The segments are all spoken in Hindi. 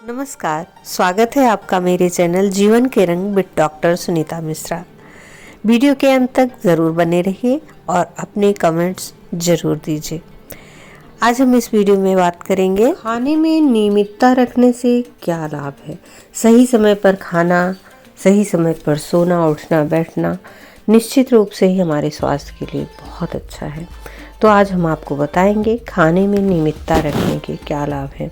नमस्कार, स्वागत है आपका मेरे चैनल जीवन के रंग with doctor Sunita Mishra. Video के अंत तक ज़रूर बने रहिए और अपने कमेंट्स ज़रूर दीजिए। आज हम इस वीडियो में बात करेंगे खाने में नियमितता रखने से क्या लाभ है। सही समय पर खाना, सही समय पर सोना, उठना, बैठना निश्चित रूप से ही हमारे स्वास्थ्य के लिए बहुत अच्छा है। तो आज हम आपको बताएंगे खाने में नियमितता रखने के क्या लाभ हैं।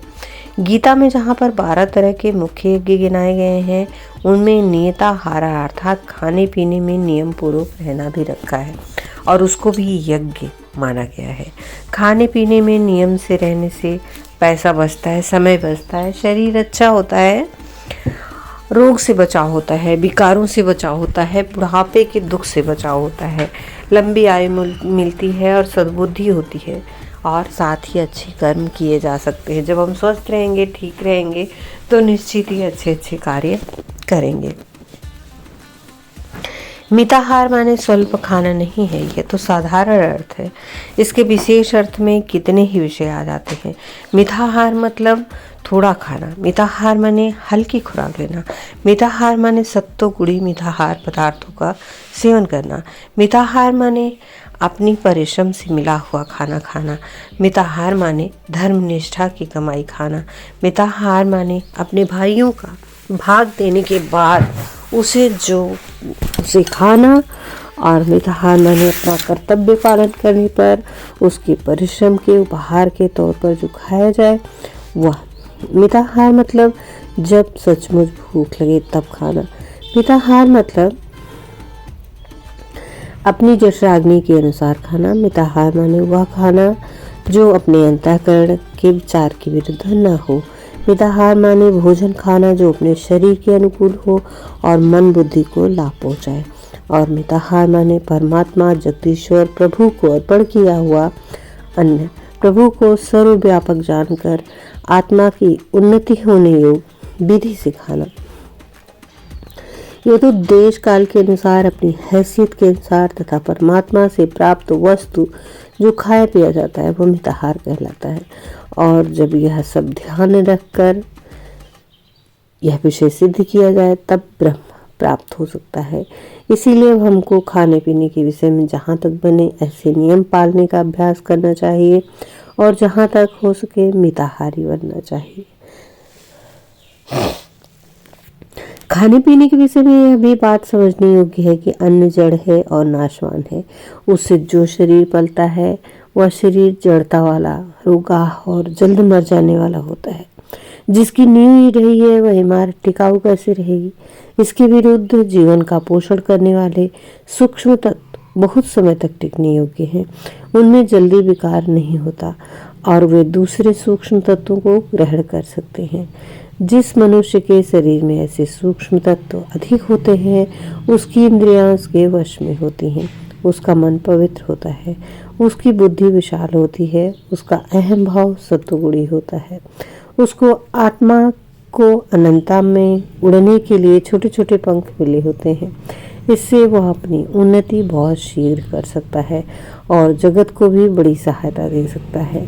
गीता में जहाँ पर 12 तरह के मुख्य यज्ञ गिनाए गए हैं, उनमें नियताहार अर्थात खाने पीने में नियम पूर्वक रहना भी रखा है और उसको भी यज्ञ माना गया है। खाने पीने में नियम से रहने से पैसा बचता है, समय बचता है, शरीर अच्छा होता है, रोग से बचाव होता है, विकारों से बचाव होता है, बुढ़ापे के दुख से बचाव होता है, लंबी आयु मिलती है और सद्बुद्धि होती है और साथ ही अच्छे कर्म किए जा सकते हैं। जब हम स्वस्थ रहेंगे, ठीक रहेंगे तो निश्चित ही अच्छे अच्छे कार्य करेंगे। मिताहार माने स्वल्प खाना नहीं है, यह तो साधारण अर्थ है। इसके विशेष अर्थ में कितने ही विषय आ जाते हैं। मिताहार मतलब थोड़ा खाना, मिताहार माने हल्की खुराक लेना, मिताहार माने सत्तो गुड़ी मिताहार पदार्थों का सेवन करना, मिताहार माने अपनी परिश्रम से मिला हुआ खाना खाना, मिताहार माने धर्म निष्ठा की कमाई खाना, मिताहार माने अपने भाइयों का भाग देने के बाद उसे खाना, और मिताहार माने अपना कर्तव्य पालन करने पर उसके परिश्रम के उपहार के तौर पर जो खाया जाए वह। मिताहार मतलब जब सचमुच भूख लगे तब खाना। मिताहार मतलब अपनी जठराग्नि के अनुसार खाना। मिताहार माने वह खाना जो अपने अंतःकरण के विचार के विरुद्ध न हो। मिताहार माने भोजन खाना जो अपने शरीर के अनुकूल हो और मन बुद्धि को लाभ पहुँचाए। और मिताहार माने परमात्मा जगदीश्वर प्रभु को अर्पण किया हुआ अन्न, प्रभु को सर्वव्यापक जानकर आत्मा की उन्नति होने योग विधि से खाना। यह तो देश काल के अनुसार, अपनी हैसियत के अनुसार तथा परमात्मा से प्राप्त वस्तु जो खाया पिया जाता है वह मिताहार कहलाता है। और जब यह सब ध्यान रखकर यह विषय सिद्ध किया जाए तब ब्रह्म प्राप्त हो सकता है। इसीलिए हमको खाने पीने के विषय में जहाँ तक बने ऐसे नियम पालने का अभ्यास करना चाहिए और जहाँ तक हो सके मिताहारी बनना चाहिए। खाने पीने के विषय में यह भी बात समझने योग्य है कि अन्न जड़ है और नाशवान है। उससे जो शरीर पलता है वह शरीर जड़ता वाला, रोगाह और जल्द मर जाने वाला होता है। जिसकी नींव ही रही है वह इमारत टिकाऊ कैसे रहेगी। इसके विरुद्ध जीवन का पोषण करने वाले सूक्ष्म तत्व बहुत समय तक टिकने योग्य हैं। उनमें जल्दी विकार नहीं होता और वे दूसरे सूक्ष्म तत्वों को ग्रहण कर सकते हैं। जिस मनुष्य के शरीर में ऐसे सूक्ष्म तत्व अधिक होते हैं उसकी इंद्रियां उसके वश में होती हैं, उसका मन पवित्र होता है, उसकी बुद्धि विशाल होती है, उसका अहम भाव सत्वगुणी होता है, उसको आत्मा को अनंता में उड़ने के लिए छोटे छोटे पंख मिले होते हैं। इससे वह अपनी उन्नति बहुत शीघ्र कर सकता है और जगत को भी बड़ी सहायता दे सकता है।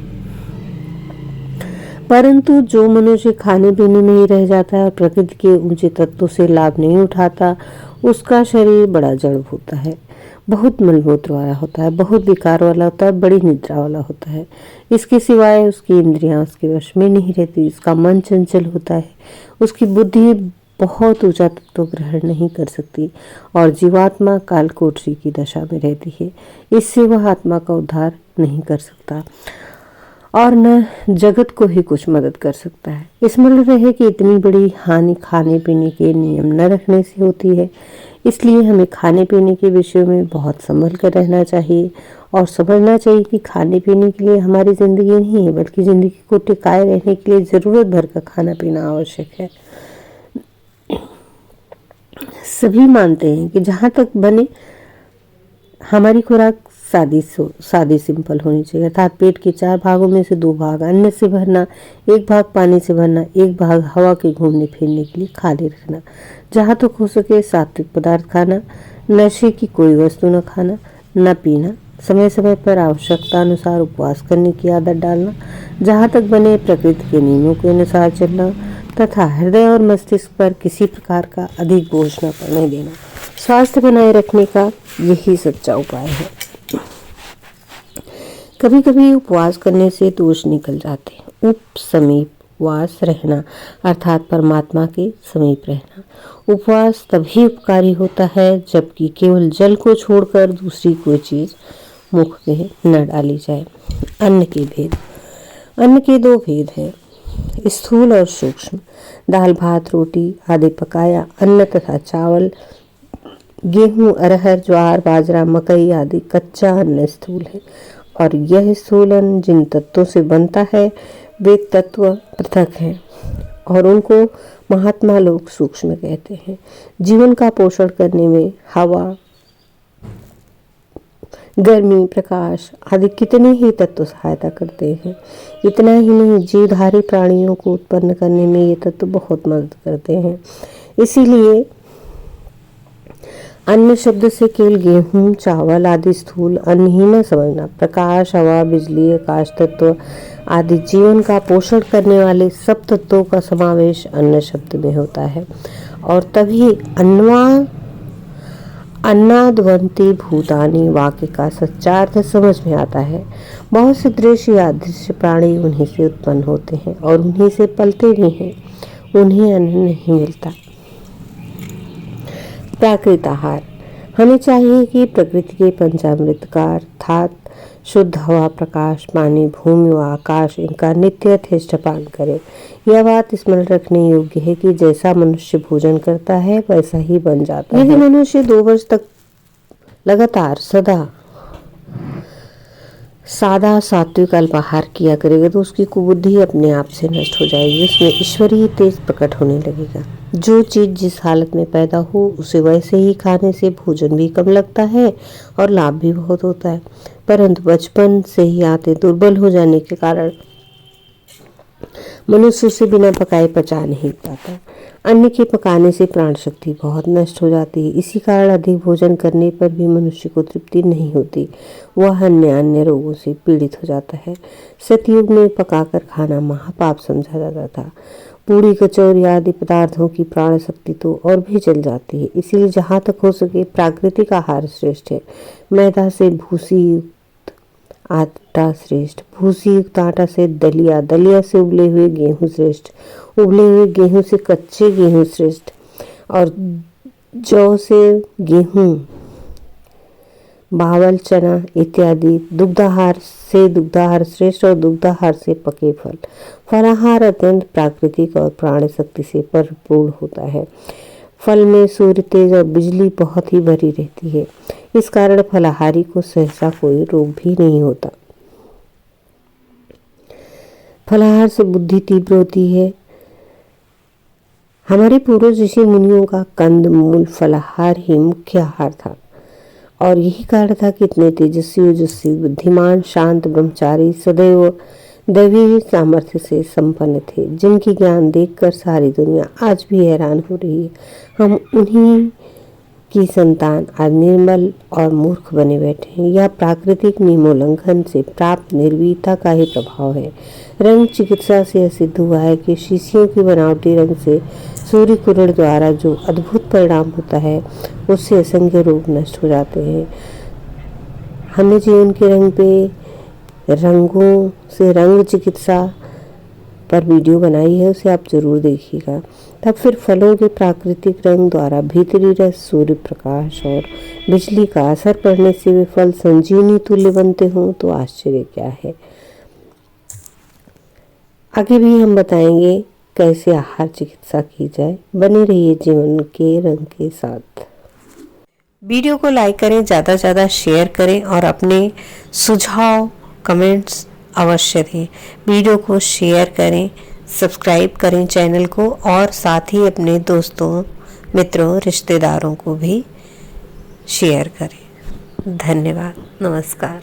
परंतु जो मनुष्य खाने पीने में ही रह जाता है और प्रकृति के ऊंचे तत्वों से लाभ नहीं उठाता, उसका शरीर बड़ा जड़ होता है, बहुत मलमूत्र वाला होता है, बहुत विकार वाला होता है, बड़ी निद्रा वाला होता है। इसके सिवाय उसकी इंद्रियां उसके वश में नहीं रहती, इसका मन चंचल होता है, उसकी बुद्धि बहुत ऊंचा तत्व ग्रहण नहीं कर सकती और जीवात्मा कालकोठरी की दशा में रहती है। इससे वह आत्मा का उद्धार नहीं कर सकता और न जगत को ही कुछ मदद कर सकता है। स्मरण रहे कि इतनी बड़ी हानि खाने पीने के नियम न रखने से होती है। इसलिए हमें खाने पीने के विषयों में बहुत संभल कर रहना चाहिए और समझना चाहिए कि खाने पीने के लिए हमारी ज़िंदगी नहीं है बल्कि ज़िंदगी को टिकाए रहने के लिए ज़रूरत भर का खाना पीना आवश्यक है। सभी मानते हैं कि जहाँ तक बने हमारी खुराक सादी सिंपल होनी चाहिए, अर्थात पेट के 4 भागों में से 2 भाग अन्न से भरना, 1 भाग पानी से भरना, 1 भाग हवा के घूमने फिरने के लिए खाली रखना। जहाँ तक हो सके सात्विक पदार्थ खाना, नशे की कोई वस्तु न खाना, न पीना, समय समय पर आवश्यकता अनुसार उपवास करने की आदत डालना, जहाँ तक बने प्रकृति के नियमों के अनुसार चलना, तथा हृदय और मस्तिष्क पर किसी प्रकार का अधिक बोझ न पड़ने देना स्वास्थ्य बनाए रखने का यही सच्चा उपाय है। कभी कभी उपवास करने से दोष निकल जाते हैं। समीपवास रहना अर्थात परमात्मा के समीप रहना। उपवास तभी उपकारी होता है जबकि केवल जल को छोड़कर दूसरी कोई चीज मुख में न डाली जाए। अन्न के भेद। अन्न के दो भेद हैं, स्थूल और सूक्ष्म। दाल भात रोटी आदि पकाया अन्न तथा चावल गेहूं अरहर ज्वार बाजरा मकई आदि कच्चा अन्न स्थूल है और यह स्थूल अन्न जिन तत्वों से बनता है वे तत्व पृथक हैं और उनको महात्मा लोग सूक्ष्म कहते हैं। जीवन का पोषण करने में हवा गर्मी प्रकाश आदि कितने ही तत्व सहायता करते हैं। इतना ही नहीं जीवधारी प्राणियों को उत्पन्न करने में ये तत्व बहुत मदद करते हैं। इसीलिए अन्न शब्द से केवल गेहूं चावल आदि स्थूल अन्न ही न समझना। प्रकाश हवा बिजली आकाश तत्व आदि जीवन का पोषण करने वाले सब तत्वों का समावेश अन्न शब्द में होता है और तभी अन्नाद्वंती भूतानि वाक्य का सच्चा अर्थ समझ में आता है। बहुत से दृश्य या अदृश्य प्राणी उन्हीं से उत्पन्न होते हैं और उन्हीं से पलते भी हैं। उन्हें अन्न नहीं मिलता। प्राकृत आहार। हमें चाहिए कि प्रकृति के पंचामृत का अर्थात शुद्ध हवा प्रकाश पानी भूमि व आकाश इनका नित्य यथेष्ट पान करें। यह बात स्मरण रखने योग्य है कि जैसा मनुष्य भोजन करता है वैसा ही बन जाता है। यदि मनुष्य 2 वर्ष तक लगातार सादा सात्विक अल्पाहार किया करेगा तो उसकी कुबुद्धि अपने आप से नष्ट हो जाएगी। उसमें ईश्वरीय तेज प्रकट होने लगेगा। जो चीज जिस हालत में पैदा हो उसे वैसे ही खाने से भोजन भी कम लगता है और लाभ भी बहुत होता है, परंतु बचपन से ही आते दुर्बल हो जाने के कारण मनुष्य उसे बिना पकाए पचा नहीं पाता। अन्न के पकाने से प्राण शक्ति बहुत नष्ट हो जाती है। इसी कारण अधिक भोजन करने पर भी मनुष्य को तृप्ति नहीं होती। वह अन्य रोगों से पीड़ित हो जाता है। सतयुग में पकाकर खाना महापाप समझा जाता था। पूरी कचौरी आदि पदार्थों की प्राण शक्ति तो और भी चल जाती है। इसीलिए जहाँ तक हो सके प्राकृतिक आहार श्रेष्ठ है। मैदा से भूसी युक्त आटा श्रेष्ठ, भूसी युक्त आटा से दलिया, दलिया से उबले हुए गेहूं श्रेष्ठ, उबले हुए गेहूं से कच्चे गेहूं श्रेष्ठ और जौ से गेहूं बावल चना इत्यादि। दुग्धाहार से दुग्धाहार श्रेष्ठ और दुग्धाहार से पके फल। फलाहार अत्यंत प्राकृतिक और प्राण शक्ति से परिपूर्ण होता है। फल में सूर्य तेज और बिजली बहुत ही भरी रहती है। इस कारण फलाहारी को सहसा कोई रोग भी नहीं होता। फलाहार से बुद्धि तीव्र होती है। हमारे पूर्व ऋषि मुनियों का कंद मूल फलाहार ही मुख्य आहार था और यही कारण था कि इतने तेजस्वी ओजस्वी बुद्धिमान शांत ब्रह्मचारी सदैव दैवी सामर्थ्य से संपन्न थे, जिनकी ज्ञान देखकर सारी दुनिया आज भी हैरान हो रही है। हम उन्हीं की संतान आज निर्मल और मूर्ख बने बैठे हैं। यह प्राकृतिक नियमोल्लंघन से प्राप्त निर्वीरता का ही प्रभाव है। रंग चिकित्सा से सिद्ध हुआ है कि शीशियों की बनावटी रंग से सूर्य किरण द्वारा जो अद्भुत परिणाम होता है उससे असंख्य रोग नष्ट हो जाते हैं। हमने जीवन के रंग पे रंगों से रंग चिकित्सा पर वीडियो बनाई है, उसे आप जरूर देखिएगा। तब फिर फलों के प्राकृतिक रंग द्वारा भीतरी रस सूर्य प्रकाश और बिजली का असर पड़ने से वे फल संजीवनी तुल्य बनते हों तो आश्चर्य क्या है। आगे भी हम बताएंगे कैसे आहार चिकित्सा की जाए। बने रहिए जीवन के रंग के साथ। वीडियो को लाइक करें, ज़्यादा से ज़्यादा शेयर करें और अपने सुझाव कमेंट्स अवश्य दें। वीडियो को शेयर करें, सब्सक्राइब करें चैनल को और साथ ही अपने दोस्तों मित्रों रिश्तेदारों को भी शेयर करें। धन्यवाद। नमस्कार।